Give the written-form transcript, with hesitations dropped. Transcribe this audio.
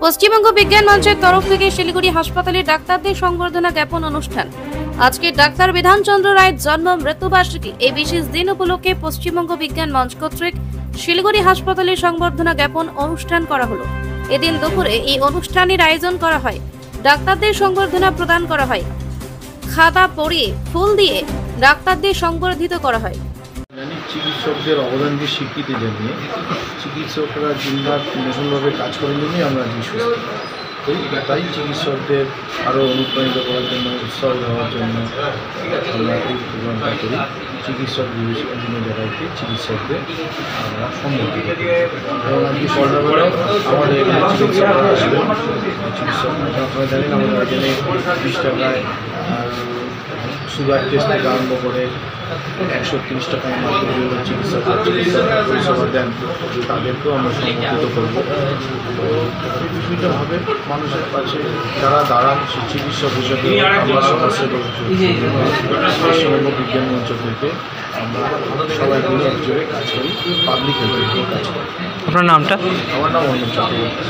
পশ্চিমবঙ্গ বিজ্ঞান মঞ্চের তরফ থেকে শিলিগুড়ি হাসপাতালে ডাক্তারদের সংবর্ধনা জ্ঞাপন অনুষ্ঠান। আজকে ডাক্তার বিধানচন্দ্র রায়ের জন্ম মৃত্যুবার্ষিকী। এই বিশেষ দিন উপলক্ষে পশ্চিমবঙ্গ বিজ্ঞান মঞ্চ কর্তৃক শিলিগুড়ি হাসপাতালে সংবর্ধনা জ্ঞাপন অনুষ্ঠান করা হলো। এদিন দুপুরে এই অনুষ্ঠানের আয়োজন করা হয়। ডাক্তারদের সংবর্ধনা প্রদান করা হয়। খাতা পরিয়ে ফুল দিয়ে ডাক্তারদের সংবর্ধিত করা হয়। চিকিৎসকদের অবদানকে স্বীকৃতি জানিয়ে চিকিৎসকরা দিনরাত নতুনভাবে কাজ করার জন্যই আমরা আজকে সুস্থ। তাই চিকিৎসকদের আরও অনুপ্রাণিত করার জন্য, উৎসাহ দেওয়ার জন্য আমরা এই প্রোগ্রামটা করি। চিকিৎসক বিভিন্ন জায়গাতে চিকিৎসকদের আমরা সম্বোধিত করি এবং আজকে সন্ধ্যাবেলায় আমাদের এখানে চিকিৎসকরা আসবেন। চিকিৎসকরা আপনারা জানেন আমাদের এখানে 20 টাকায় সুগার টেস্ট থেকে আরম্ভ করে 130 টাকার মাধ্যমে চিকিৎসা পরিষেবা দেন, তাদেরকেও আমরা সম্বোধিত করবো। বিভিন্নভাবে মানুষের কাছে যারা দাঁড়ান চিকিৎসক হিসেবে আমরা সমাজসেবা পশ্চিমবঙ্গ বিজ্ঞান মঞ্চ থেকে আমরা সবাই মিলে একজোড়ে কাজ করি, পাবলিক হেলথ নিয়ে কাজ করি। আপনার নামটা? আমার নাম অর্ণব চক্রবর্তী।